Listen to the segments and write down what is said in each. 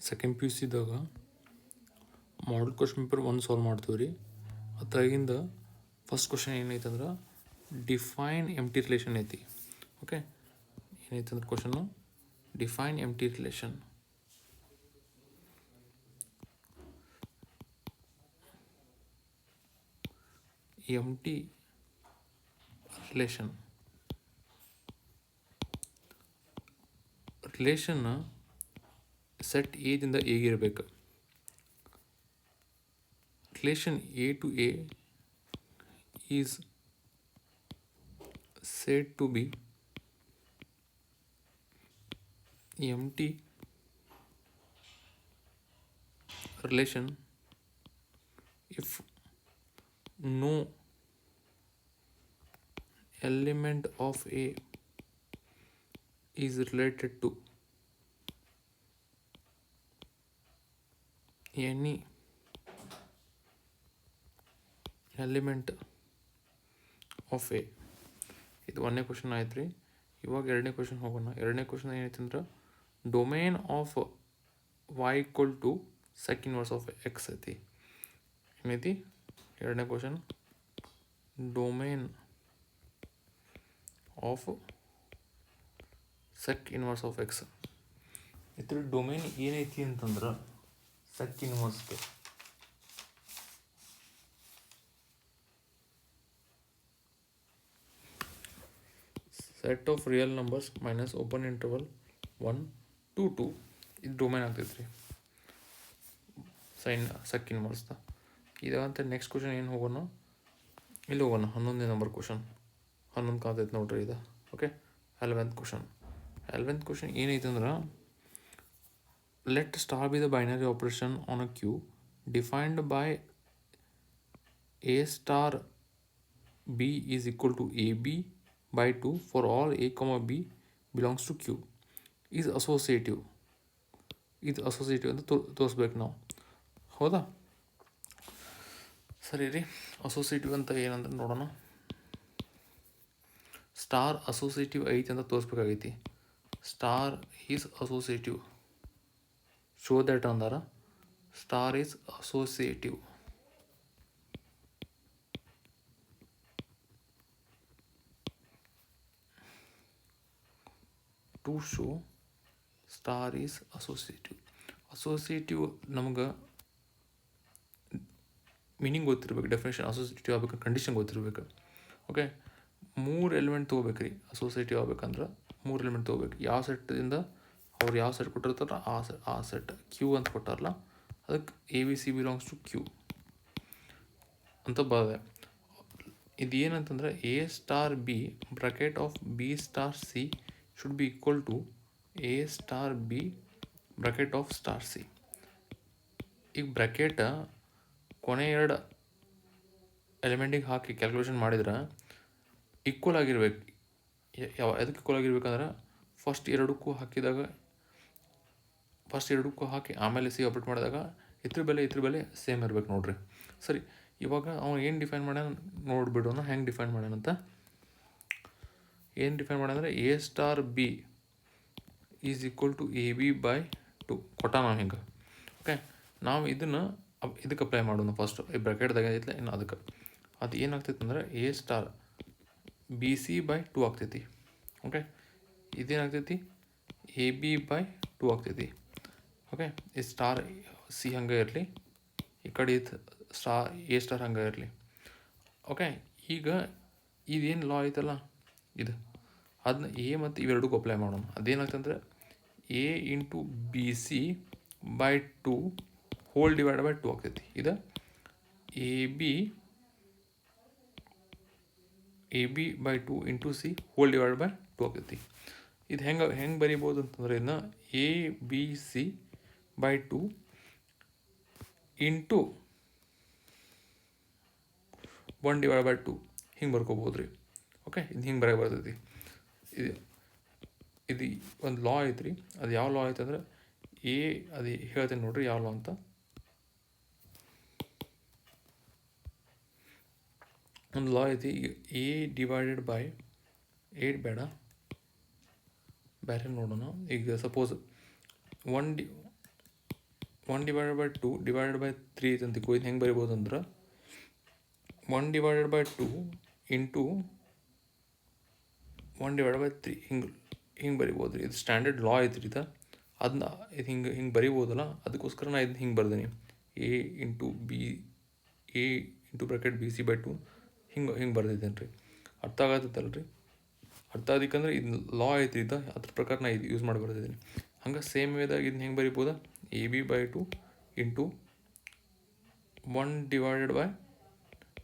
Second P U ಸಿದಾಗ model question paper ಒಂದು solve ಮಾಡ್ತೀವಿ ರೀ. ಅದ್ರಾಗಿಂದ ಫಸ್ಟ್ ಕ್ವಶನ್ ಏನೈತೆ ಅಂದ್ರೆ ಡಿಫೈನ್ ಎಂಟಿ ರಿಲೇಷನ್ ಐತಿ. ಓಕೆ, ಏನೈತೆ ಅಂದ್ರೆ ಕ್ವಶನ್ನು ಡಿಫೈನ್ ಎಂಟಿ ರಿಲೇಷನ್. ಎಂಟಿ ರಿಲೇಷನ್ನ ಸೆಟ್ ಎದಿಂದ ಎಗಿರಬೇಕು. Relation A to A is said to be empty relation if no element of A is related to any element of A. ಇದು ಒಂದನೇ question ಆಯ್ತು ರೀ. ಇವಾಗ ಎರಡನೇ ಕ್ವಶನ್ ಹೋಗೋಣ. ಎರಡನೇ ಕ್ವಶನ್ ಏನೈತೆ ಅಂದ್ರೆ domain of y equal to sec inverse of x ಐತಿ. ಏನೈತಿ ಎರಡನೇ question, domain of sec inverse of x. ಇದ್ರ ಡೊಮೇನ್ ಏನೈತಿ ಅಂತಂದ್ರೆ ಸೆಕ್ ಇನ್ವರ್ಸ್ಗೆ set of real numbers minus open interval 1 to 2 ಇದು ಡೊಮೇನ್ ಆಗ್ತೈತೆ ರೀ ಸೈನ್ ಸೆಕ್ ಇನ್ವರ್ಸ್ದ. ಇದಂತ ನೆಕ್ಸ್ಟ್ ಕ್ವಶನ್ ಏನು ಹೋಗೋಣ, ಇಲ್ಲಿ ಹೋಗೋಣ 11ನೇ ನಂಬರ್ ಕ್ವಶನ್. 11 ಕಾತೈತೆ ನೋಡ್ರಿ ಇದು. ಓಕೆ, 11th ಕ್ವಶನ್ ಏನೈತೆ ಅಂದ್ರೆ let star be the binary operation on a Q defined by a star B is equal to A b by 2 for all a comma b belongs to q is associative. ಇದು associative ಅಂತ ತೋರಿಸ್ಬೇಕು ನಾವು. ಹೌದಾ, ಸರಿ ರೀ. Associative ಅಂತ ಏನಂದ್ರೆ ನೋಡೋಣ. ಸ್ಟಾರ್ ಅಸೋಸಿಯೇಟಿವ್ ಐತಿ ಅಂತ ತೋರಿಸ್ಬೇಕಾಗೈತಿ. Star is associative, show that ಅಂದಾರ star is associative. To show star is associative ನಮ್ಗೆ ಮೀನಿಂಗ್ ಗೊತ್ತಿರ್ಬೇಕು, ಡೆಫಿನೇಷನ್ ಅಸೋಸಿಯೇಟಿವ್ ಆಗ್ಬೇಕು, ಕಂಡೀಷನ್ ಗೊತ್ತಿರ್ಬೇಕು. ಓಕೆ, 3 ಎಲಿಮೆಂಟ್ ತೊಗೋಬೇಕು ರೀ ಅಸೋಸಿಯೇಟಿವ್ ಆಗ್ಬೇಕಂದ್ರೆ. 3 ಎಲಿಮೆಂಟ್ ತೊಗೋಬೇಕು. ಯಾವ ಸೆಟ್ಟಿಂದ ಅವ್ರು ಯಾವ ಸೆಟ್ ಕೊಟ್ಟಿರ್ತಾರ ಆ ಸೆಟ್ ಕ್ಯೂ ಅಂತ ಕೊಟ್ಟಾರಲ್ಲ ಅದಕ್ಕೆ a B c belongs to Q ಅಂತ ಬರ್ತದೆ. ಇದು ಏನಂತಂದ್ರೆ a star b bracket of b star c should be equal to a star b bracket of star c. ಈಗ ಬ್ರ್ಯಾಕೆಟ್ ಕೊನೆ ಎರಡು ಎಲಿಮೆಂಟಿಗೆ ಹಾಕಿ ಕ್ಯಾಲ್ಕುಲೇಷನ್ ಮಾಡಿದ್ರೆ ಈಕ್ವಲ್ ಆಗಿರ್ಬೇಕು. ಎದಕ್ಕೆ ಈಕ್ವಲ್ ಆಗಿರ್ಬೇಕಂದ್ರೆ ಫಸ್ಟ್ ಎರಡಕ್ಕೂ ಹಾಕಿ ಆಮೇಲೆ ಸಿ ಆಪ್ರೇಟ್ ಮಾಡಿದಾಗ ಇದ್ರ ಬೆಲೆ ಸೇಮ್ ಇರ್ಬೇಕು ನೋಡ್ರಿ. ಸರಿ, ಇವಾಗ ಅವ್ನು ಏನು ಡಿಫೈನ್ ಮಾಡ್ಯಾನ ನೋಡ್ಬಿಡೋಣ. ಹೆಂಗೆ ಡಿಫೈನ್ ಮಾಡ್ಯಾನಂತ. ಏನು ಡಿಫೈನ್ ಮಾಡ್ಯಾನಂದ್ರೆ A star B is equal to A B by 2 ಕೊಟ್ಟ ನಾವು ಹಿಂಗೆ. ಓಕೆ, ನಾವು ಇದಕ್ಕೆ ಅಪ್ಲೈ ಮಾಡೋಣ. ಫಸ್ಟ್ ಈ ಬ್ರ್ಯಾಕೆಟ್ದಾಗ ಐತಲ್ಲ ಇನ್ನು ಅದಕ್ಕೆ ಅದು ಏನಾಗ್ತೈತೆ ಅಂದ್ರೆ A star B C by 2 ಆಗ್ತೈತಿ. ಓಕೆ, ಇದೇನಾಗ್ತೈತಿ ಎ ಬಿ ಬೈ 2 ಆಗ್ತೈತಿ. ಓಕೆ, ಈ ಸ್ಟಾರ್ ಸಿ ಹಂಗೆ ಇರಲಿ, ಈ ಕಡೆ ಸ್ಟಾರ್ ಎ ಸ್ಟಾರ್ ಹಂಗೆ ಇರಲಿ. ಓಕೆ, ಈಗ ಇದೇನು ಲಾ ಐತಲ್ಲ ಇದು ಅದನ್ನ ಎ ಮತ್ತು ಇವೆರಡಕ್ಕೂ ಅಪ್ಲೈ ಮಾಡೋಣ. ಅದೇನಾಗ್ತಂದ್ರೆ A into B C by 2 whole divide by 2 ಆಗ್ತೈತಿ. ಇದು A B by 2 into C whole divide by 2 ಆಗ್ತೈತಿ. ಇದು ಹೆಂಗೆ ಬರೀಬೋದು ಅಂತಂದ್ರೆ ಇದನ್ನ A B C by 2 into 1 divide by 2 ಹಿಂಗೆ ಬರ್ಕೋಬೋದು ರೀ. ಓಕೆ, ಇದು ಹಿಂಗೆ ಬರ್ತೈತಿ. ಇದು ಒಂದು ಲಾ ಐತ್ರಿ. ಅದು ಯಾವ ಲಾ ಐತೆ ಅಂದ್ರೆ ಅದು ಹೇಳ್ತೀನಿ ನೋಡ್ರಿ ಯಾವ ಲಾ ಅಂತ. ಒಂದು ಲಾ ಐತಿ. ಎ ಡಿವೈಡೆಡ್ ಬೈ 8 ಬೇಡ, ಬೇರೆ ನೋಡೋಣ. ಈಗ suppose 1 divided by 2 divided by 3 ಐತಂತ ಇದು ಹೆಂಗೆ ಬರಿಬೋದು ಅಂದ್ರೆ 1 divided by 2 into 1 divide by 3 ಹಿಂಗೆ ಬರಿಬೋದು ರೀ. ಇದು ಸ್ಟ್ಯಾಂಡರ್ಡ್ ಲಾ ಐತ್ರಿ ಇದು. ಅದನ್ನ ಇದು ಹಿಂಗೆ ಬರಿಬೋದಲ್ಲ, ಅದಕ್ಕೋಸ್ಕರ ನಾ ಇದನ್ನ ಹಿಂಗೆ ಬರ್ದೇನೆ. A into bracket B C by 2 ಹಿಂಗೆ ಬರ್ದಿದ್ದೇನೆ ರೀ. ಅರ್ಥ ಆಗತ್ತಲ್ಲ ರೀ? ಅರ್ಥ ಅದಕ್ಕಂದ್ರೆ ಇದು ಲಾ ಐತಿ ಇದು, ಅದ್ರ ಪ್ರಕಾರ ನಾ ಇದು ಯೂಸ್ ಮಾಡಿ ಬರ್ದಿದ್ದೀನಿ. ಹಂಗೆ ಸೇಮ್ ವೇದಾಗ ಇದನ್ನ ಹೆಂಗೆ ಬರಿಬೋದಾ, A B by 2 into 1 divided by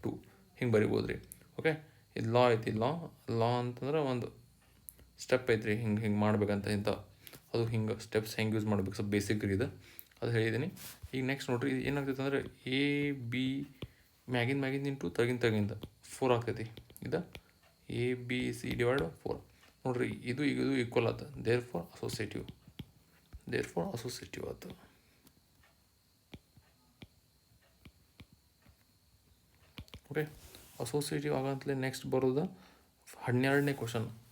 2 ಹಿಂಗೆ ಬರಿಬೋದು ರೀ. ಓಕೆ, ಇದು ಲಾ ಐತಿ. ಲಾ ಅಂತಂದ್ರೆ ಒಂದು ಸ್ಟೆಪ್ ಐತ್ರಿ, ಹಿಂಗೆ ಮಾಡ್ಬೇಕಂತ ಇಂಥ. ಅದು ಹಿಂಗೆ ಸ್ಟೆಪ್ಸ್ ಹೆಂಗೆ ಯೂಸ್ ಮಾಡ್ಬೇಕು ಸ್ವಲ್ಪ ಬೇಸಿಕ್ ರೀ ಇದು, ಅದು ಹೇಳಿದ್ದೀನಿ. ಈಗ ನೆಕ್ಸ್ಟ್ ನೋಡ್ರಿ, ಇದು ಏನಾಗ್ತೈತೆ ಅಂದರೆ ಎ ಬಿ ಮ್ಯಾಗಿಂದ ಇಂಟು ತಗಿಂದ 4 ಆಗ್ತೈತಿ. ಇದು ಎ ಬಿ ಸಿ ಡಿವೈಡ್ 4 ನೋಡ್ರಿ. ಇದು ಈಕ್ವಲ್ ಆಯ್ತು, ದೇರ್ ಫಾರ್ ಅಸೋಸಿಯೇಟಿವ್ ಆಯ್ತು. ಓಕೆ, ಅಸೋಸಿಯೇಟಿವ್ ಆಗಂತಲೇ ನೆಕ್ಸ್ಟ್ ಬರೋದು 12ನೇ ಕ್ವಶನ್.